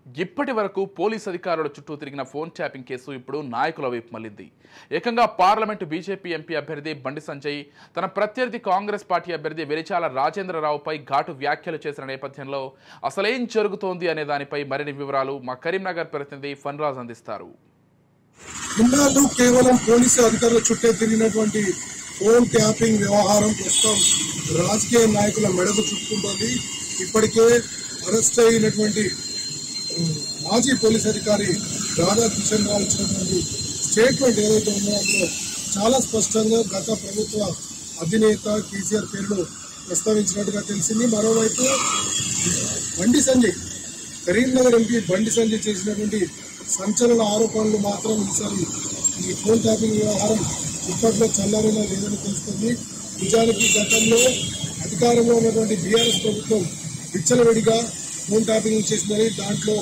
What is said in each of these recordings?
ఇప్పటి వరకు పోలీస్ అధికారుల చుట్టూ తిరిగిన ఫోన్ ట్యాపింగ్ కేసు ఇప్పుడు నాయకుల వైపు మళ్లింది. ఏకంగా పార్లమెంటు బీజేపీ ఎంపీ అభ్యర్థి బండి సంజయ్ తన ప్రత్యర్థి కాంగ్రెస్ పార్టీ అభ్యర్థి వెలిచాల రాజేంద్రరావుపై ఘాటు వ్యాఖ్యలు చేసిన నేపథ్యంలో అసలేం జరుగుతోంది అనే దానిపై మరిన్ని వివరాలు మా కరీంనగర్ ప్రతినిధి ఫన్రాజ్ అందిస్తారు. ఇన్నాళ్ళు కేవలం పోలీసు అధికారుల చుట్టే తిరిగినటువంటి ఫోన్ ట్యాపింగ్ వ్యవహారం ప్రస్తుతం రాజకీయ నాయకుల మెడకు చుట్టుకుంటోంది. ఇప్పటికే అరెస్ట్ అయినటువంటి మాజీ పోలీస్ అధికారి రాధాకిషన్ రావు ఇచ్చినటువంటి స్టేట్మెంట్ ఏదైతే ఉందో అందులో చాలా స్పష్టంగా గత ప్రభుత్వ అధినేత కేసీఆర్ పేరును ప్రస్తావించినట్టుగా తెలిసింది. మరోవైపు బండి సంజయ్, కరీంనగర్ ఎంపీ బండి సంజయ్ చేసినటువంటి సంచలన ఆరోపణలు మాత్రం ఈసారి ఈ ఫోన్ ట్యాపింగ్ వ్యవహారం ఇప్పట్లో చల్లారినా లేదని తెలుస్తుంది. నిజానికి గతంలో అధికారంలో ఉన్నటువంటి బీఆర్ఎస్ ప్రభుత్వం విచ్చలవిడిగా ఫోన్ ట్యాపింగ్ చేసిందని, దాంట్లో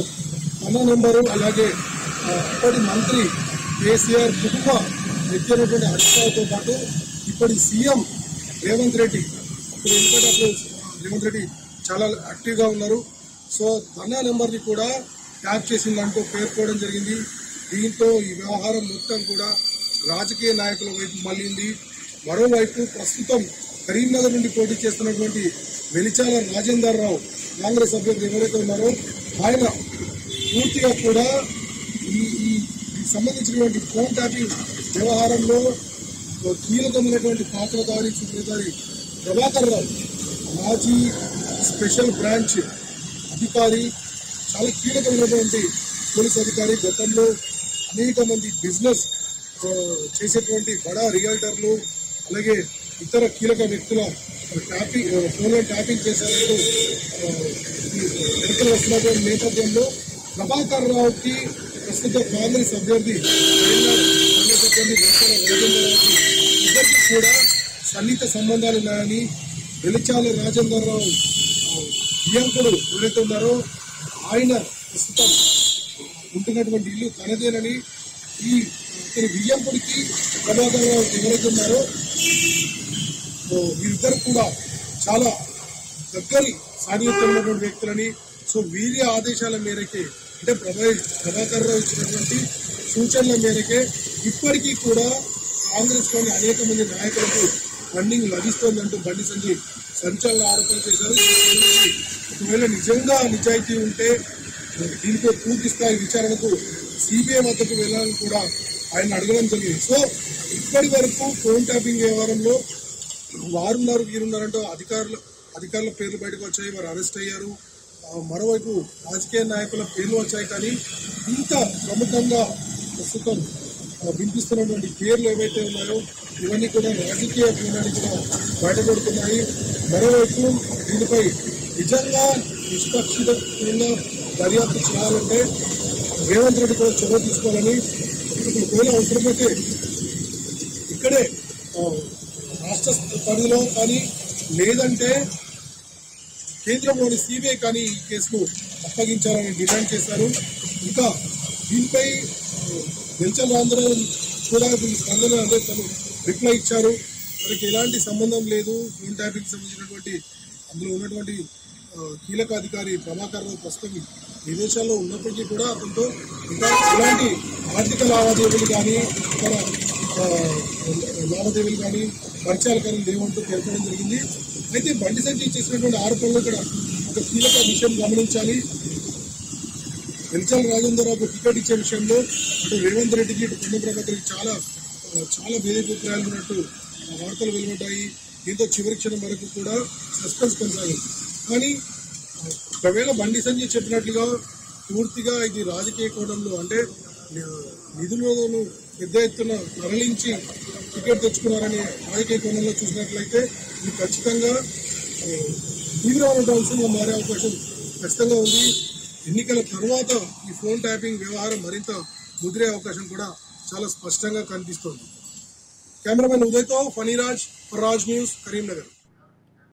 తన నెంబరు అలాగే అప్పటి మంత్రి కేసీఆర్ కుటుంబ వ్యక్తినటువంటి హరీష్రావుతో పాటు ఇప్పటి సీఎం రేవంత్ రెడ్డి, ఎందుకంటే రేవంత్ రెడ్డి చాలా యాక్టివ్గా ఉన్నారు, సో తన నెంబర్ని కూడా ట్యాప్ చేసిందంటూ పేర్కోవడం జరిగింది. దీంతో ఈ వ్యవహారం మొత్తం కూడా రాజకీయ నాయకుల వైపు మళ్ళింది. మరోవైపు ప్రస్తుతం కరీంనగర్ నుండి పోటీ చేస్తున్నటువంటి వెలిచాల రాజేంద్రరావు కాంగ్రెస్ అభ్యర్థి ఎవరైతే ఉన్నారో ఆయన పూర్తిగా కూడా ఈ సంబంధించినటువంటి ఫోన్ ట్యాపింగ్ వ్యవహారంలో కీలకమైనటువంటి పాత్రధారి సూత్రధారి ప్రభాకర్ రావు, మాజీ స్పెషల్ బ్రాంచ్ అధికారి, చాలా కీలకమైనటువంటి పోలీస్ అధికారి, గతంలో అనేక మంది బిజినెస్ చేసేటువంటి బడా రియల్టర్లు అలాగే ఇతర కీలక వ్యక్తుల ఫోన్లో ట్యాపింగ్ చేశారంటూ ఎన్నికలు వస్తున్నటువంటి నేపథ్యంలో ప్రభాకర్ రావుకి ప్రస్తుత కాంగ్రెస్ అభ్యర్థి ఇద్దరికి కూడా సన్నిహిత సంబంధాలు ఉన్నాయని, వెలిచాల రాజేంద్రరావు బియ్యంకుడు ఎవరైతే ఉన్నారో ఆయన ప్రస్తుతం ఉంటున్నటువంటి ఇల్లు తనదేనని, ఈ బియ్యంకుడికి ప్రభాకర్ రావు ఎవరైతే ఉన్నారో వీరిద్దరు కూడా చాలా దగ్గరి సాన్నిహిత్యం ఉన్నటువంటి వ్యక్తులని, సో వీరి ఆదేశాల మేరకే అంటే ప్రభాకర్ రావు ఇచ్చినటువంటి సూచనల మేరకే ఇప్పటికీ కూడా కాంగ్రెస్లోని అనేక మంది నాయకులకు ఫండింగ్ లభిస్తోందంటూ బండి సంజయ్ సంచలన ఆరోపణ చేశారు. ఒకవేళ నిజంగా నిజాయితీ ఉంటే దీనితో పూర్తి స్థాయి విచారణకు సిబిఐ వద్దకు వెళ్ళాలని కూడా ఆయన అడగడం జరిగింది. సో ఇప్పటి వరకు ఫోన్ ట్యాపింగ్ వ్యవహారంలో వారున్నారు వీరున్నారంటూ అధికారుల పేర్లు బయటకు వచ్చాయి, వారు అరెస్ట్ అయ్యారు. మరోవైపు రాజకీయ నాయకుల పేర్లు వచ్చాయి, కానీ ఇంత ప్రముఖంగా ప్రస్తుతం వినిపిస్తున్నటువంటి పేర్లు ఏవైతే ఉన్నాయో ఇవన్నీ కూడా రాజకీయ కోణాన్ని కూడా బయటపడుతున్నాయి. మరోవైపు దీనిపై నిజంగా నిష్పక్షపాతంగా దర్యాప్తు చేయాలంటే రేవంత్ రెడ్డి కూడా చొరవ తీసుకోవాలని, ఒకవేళ అవసరమైతే ఇక్కడే రాష్ట్ర పరిధిలో కానీ లేదంటే కేంద్రంలోని సిబిఐ కానీ ఈ కేసును అప్పగించాలని డిమాండ్ చేశారు. ఇంకా దీనిపై వెలిచాల రాజేంద్రరావు కూడా స్పందన అంటే తను రిప్లై ఇచ్చారు, మనకి ఎలాంటి సంబంధం లేదు, ఫోన్ ట్యాపింగ్ సంబంధించినటువంటి అందులో ఉన్నటువంటి కీలక అధికారి ప్రభాకర్ రావు ప్రస్తుతం విదేశాల్లో ఉన్నప్పటికీ కూడా అతనితో ఇంకా ఎలాంటి ఆర్థిక లావాదేవీలు కానీ ఇతర లావాదేవీలు కానీ పరిచయాలు కానీ లేవంటూ పేర్కొనడం జరిగింది. అయితే బండి సంజయ్ చేసినటువంటి ఆరోపణలు ఇక్కడ ఒక కీలక విషయం గమనించాలి. వెలిచాల రాజేంద్రరావుకు టికెట్ ఇచ్చే విషయంలో అటు రేవంత్ రెడ్డికి ఇటు కొండ ప్రభాకర్కి చాలా భేదాభిప్రాయాలు ఉన్నట్టు వార్తలు వెలువడ్డాయి. దీంతో చివరి క్షణం వరకు కూడా సస్పెన్స్ కొనసాగింది. కానీ ఒకవేళ బండి సంజయ్ చెప్పినట్లుగా పూర్తిగా ఇది రాజకీయ కోణంలో అంటే నిధులను పెద్ద ఎత్తున తరలించి టికెట్ తెచ్చుకున్నారని రాజకీయ కోణంలో చూసినట్లయితే ఇది ఖచ్చితంగా తీవ్రమైన అంశంగా మారే అవకాశం ఖచ్చితంగా ఉంది. ఎన్నికల తర్వాత ఈ ఫోన్ ట్యాపింగ్ వ్యవహారం మరింత ముదిరే అవకాశం కూడా చాలా స్పష్టంగా కనిపిస్తోంది. కెమెరామెన్ ఉదయ్తో ఫణిరాజ్, ఫర్ రాజ్ న్యూస్, కరీంనగర్.